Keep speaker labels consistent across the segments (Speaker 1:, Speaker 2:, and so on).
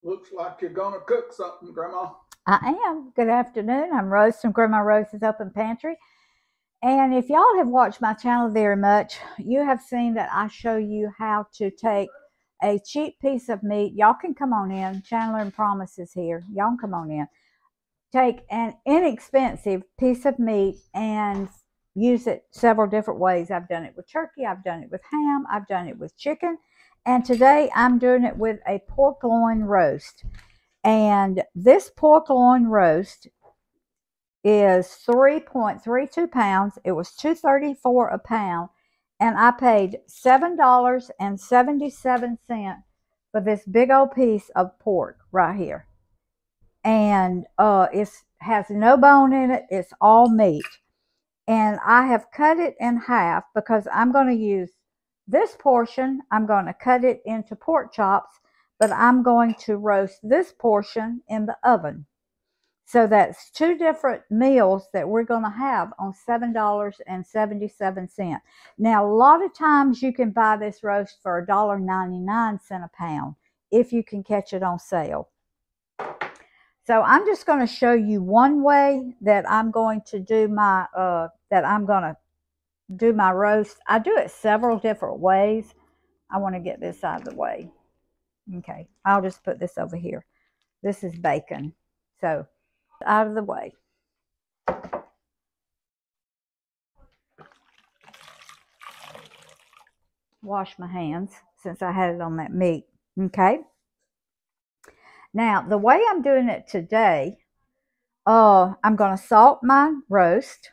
Speaker 1: Looks like you're gonna cook something, Grandma.
Speaker 2: I am. Good afternoon. I'm Rose from Grandma Rose's Open Pantry. And if y'all have watched my channel very much, you have seen that I show you how to take a cheap piece of meat. Y'all can come on in. Chandler and Promise is here. Y'all can come on in. Take an inexpensive piece of meat and use it several different ways. I've done it with turkey. I've done it with ham. I've done it with chicken. And today I'm doing it with a pork loin roast. And this pork loin roast is 3.32 pounds. It was $2.34 a pound. And I paid $7.77 for this big old piece of pork right here. And it has no bone in it. It's all meat. And I have cut it in half because I'm going to use this portion. I'm going to cut it into pork chops, but I'm going to roast this portion in the oven. So that's two different meals that we're going to have on $7.77. Now, a lot of times you can buy this roast for $1.99 a pound if you can catch it on sale. So I'm just going to show you one way that I'm going to do my roast. I do it several different ways. I want to get this out of the way. Okay, I'll just put this over here. This is bacon. So out of the way. Wash my hands since I had it on that meat. Okay. Now, the way I'm doing it today, I'm going to salt my roast,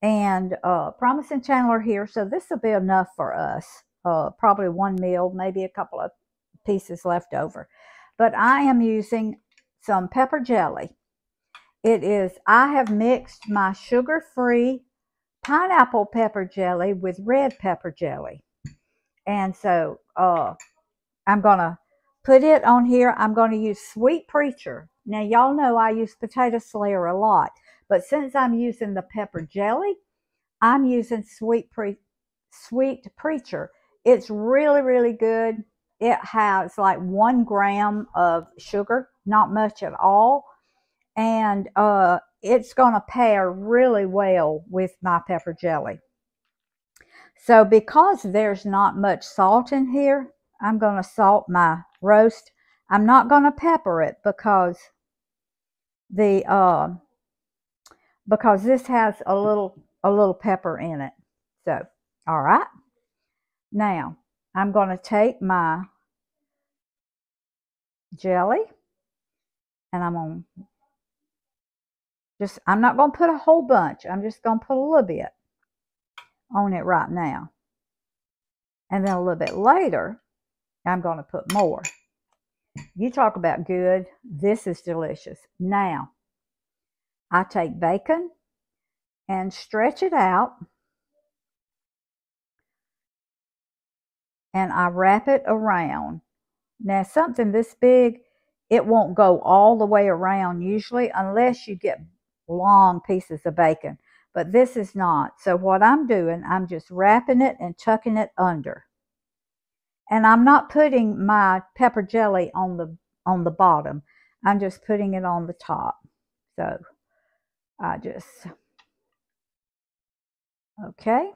Speaker 2: and Promise and Chandler here, so this will be enough for us. Probably one meal, maybe a couple of pieces left over. But I am using some pepper jelly. I have mixed my sugar-free pineapple pepper jelly with red pepper jelly. And so I'm going to put it on here. I'm going to use Sweet Preacher. Now, y'all know I use Potato Slayer a lot. But since I'm using the pepper jelly, I'm using Sweet Preacher. It's really, really good. It has like 1 gram of sugar, not much at all. And it's going to pair really well with my pepper jelly. So because there's not much salt in here, I'm going to salt my roast. I'm not going to pepper it because this has a little pepper in it. So, all right. Now, I'm going to take my jelly and I'm not going to put a whole bunch. I'm just going to put a little bit on it right now. And then a little bit later, I'm going to put more. You talk about good. This is delicious. Now, I take bacon and stretch it out. And I wrap it around. Now, something this big, it won't go all the way around usually unless you get long pieces of bacon. But this is not. So what I'm doing, I'm just wrapping it and tucking it under. And I'm not putting my pepper jelly on the bottom. I'm just putting it on the top. So okay.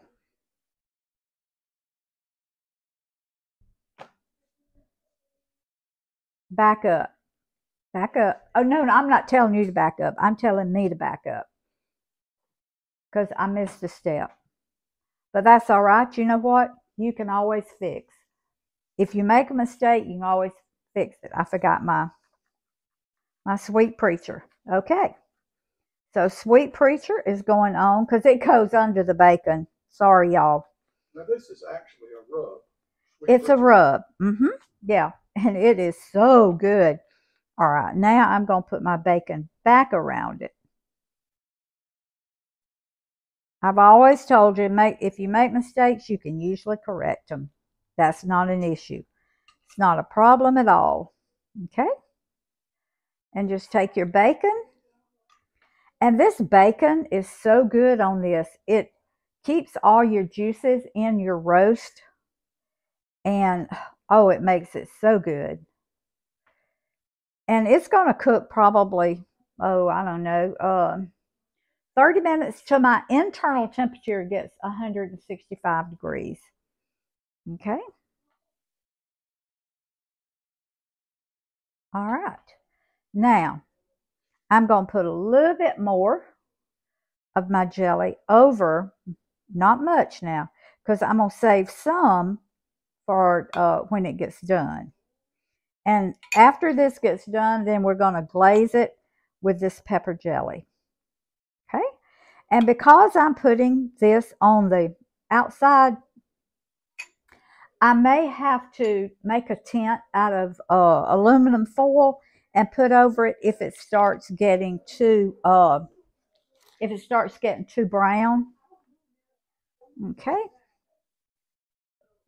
Speaker 2: Back up. Back up. Oh, no, I'm not telling you to back up. I'm telling me to back up. Because I missed a step. But that's all right. You know what? You can always fix. If you make a mistake, you can always fix it. I forgot my Sweet Preacher. Okay. So Sweet Preacher is going on because it goes under the bacon. Sorry, y'all.
Speaker 1: Now, this is actually a rub.
Speaker 2: It's a rub. Yeah. And it is so good. All right. Now I'm going to put my bacon back around it. I've always told you, if you make mistakes, you can usually correct them. That's not an issue. It's not a problem at all. Okay? And just take your bacon. And this bacon is so good on this. It keeps all your juices in your roast. And, oh, it makes it so good. And it's going to cook probably, oh, I don't know, 30 minutes till my internal temperature gets 165 degrees. Okay. All right. Now, I'm going to put a little bit more of my jelly over, not much now, because I'm going to save some for when it gets done. And after this gets done, then we're going to glaze it with this pepper jelly. Okay? And because I'm putting this on the outside, I may have to make a tent out of aluminum foil and put over it if it starts getting too brown. Okay.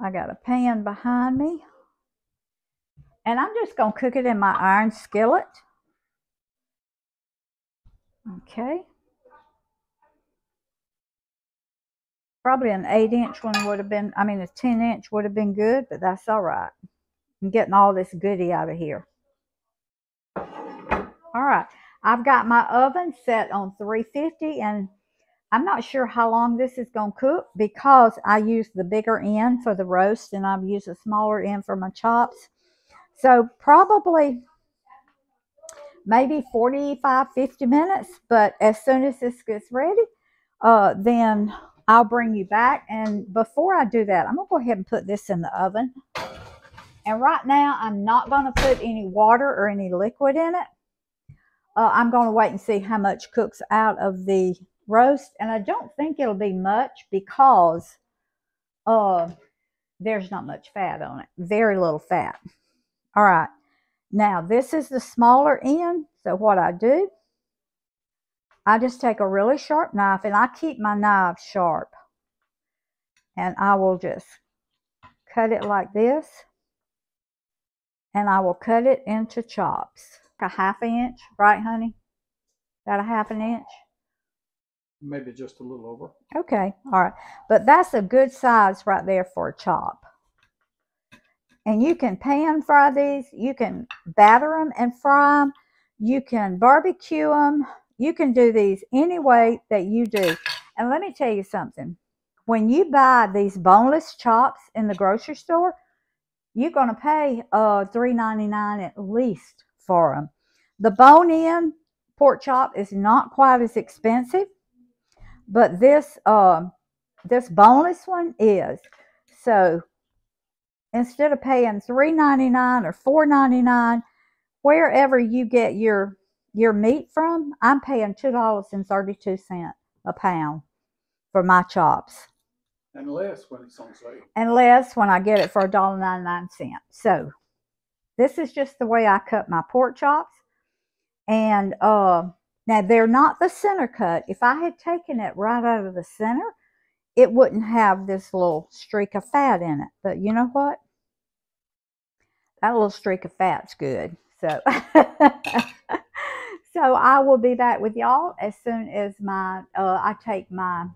Speaker 2: I got a pan behind me. And I'm just going to cook it in my iron skillet. Okay. Probably an 8-inch one would have been, I mean a 10-inch would have been good, but that's all right. I'm getting all this goodie out of here. All right. I've got my oven set on 350, and I'm not sure how long this is going to cook because I used the bigger end for the roast and I've used a smaller end for my chops. So probably maybe 45, 50 minutes, but as soon as this gets ready, then I'll bring you back. And before I do that, I'm going to go ahead and put this in the oven. And right now, I'm not going to put any water or any liquid in it. I'm going to wait and see how much cooks out of the roast. And I don't think it'll be much because there's not much fat on it. Very little fat. All right. Now, this is the smaller end. So what I do, I just take a really sharp knife, and I keep my knives sharp. And I will just cut it like this. And I will cut it into chops. A ½ inch, right, honey? About a ½ inch?
Speaker 1: Maybe just a little over.
Speaker 2: Okay, all right. But that's a good size right there for a chop. And you can pan fry these. You can batter them and fry them. You can barbecue them. You can do these any way that you do. And let me tell you something. When you buy these boneless chops in the grocery store, you're going to pay $3.99 at least for them. The bone-in pork chop is not quite as expensive, but this boneless one is. So instead of paying $3.99 or $4.99, wherever you get your meat from, I'm paying $2.32 a pound for my chops.
Speaker 1: And less when it's on sale.
Speaker 2: And less when I get it for $1.99. So this is just the way I cut my pork chops. And now they're not the center cut. If I had taken it right out of the center, it wouldn't have this little streak of fat in it. But you know what? That little streak of fat's good. So, so I will be back with y'all as soon as I take my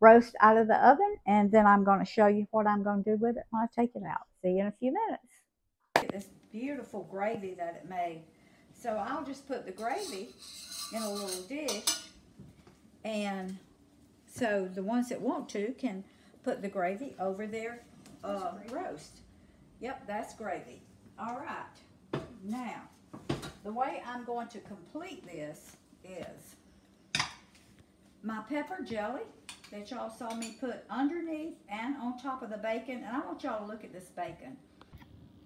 Speaker 2: roast out of the oven, and then I'm going to show you what I'm going to do with it when I take it out. See you in a few minutes. Look at this beautiful gravy that it made. So I'll just put the gravy in a little dish, and so the ones that want to can put the gravy over their roast. Yep, that's gravy. All right. Now, the way I'm going to complete this is my pepper jelly that y'all saw me put underneath and on top of the bacon. And I want y'all to look at this bacon.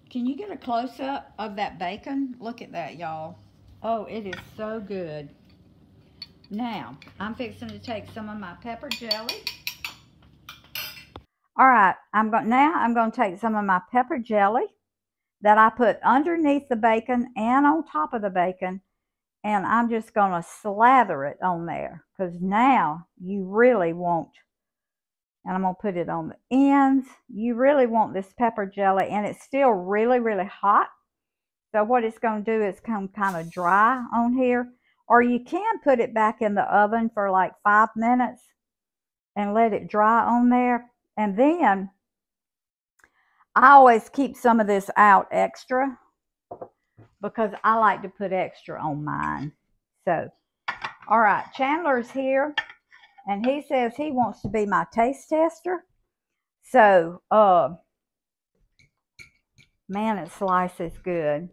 Speaker 2: Can you get a close-up of that bacon? Look at that, y'all. Oh, it is so good. Now, I'm fixing to take some of my pepper jelly. All right, I'm going to take some of my pepper jelly that I put underneath the bacon and on top of the bacon, and I'm just going to slather it on there, because now you really want, and I'm going to put it on the ends, you really want this pepper jelly, and it's still really, really hot. So what it's going to do is come kind of dry on here, or you can put it back in the oven for like 5 minutes and let it dry on there. And then I always keep some of this out extra because I like to put extra on mine. So, all right, Chandler's here, and he says he wants to be my taste tester. So, man, it slices good.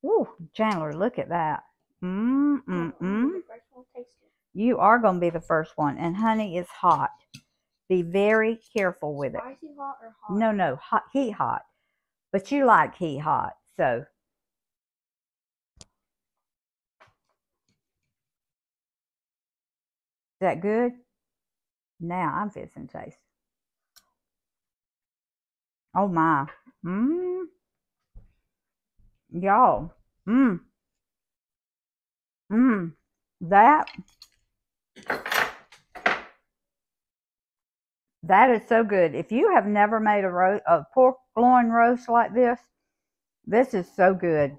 Speaker 2: Ooh, Chandler, look at that. You are going to be the first one. And honey, it's hot. Be very careful with it.
Speaker 3: Spicy hot or hot?
Speaker 2: No, hot, heat hot. But you like heat hot, so. Is that good? Now I'm fixing to taste. Oh my. Y'all. That is so good. If you have never made a pork loin roast like this is so good.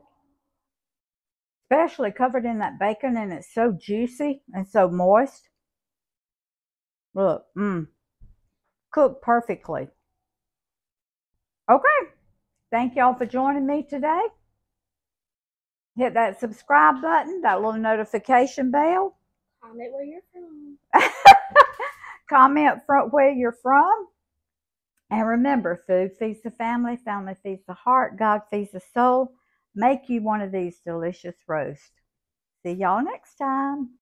Speaker 2: Especially covered in that bacon, and it's so juicy and so moist. Look, cooked perfectly. Okay, thank y'all for joining me today. Hit that subscribe button, that little notification bell.
Speaker 3: Comment where you're from.
Speaker 2: Comment where you're from. And remember, food feeds the family, family feeds the heart, God feeds the soul. Make you one of these delicious roasts. See y'all next time.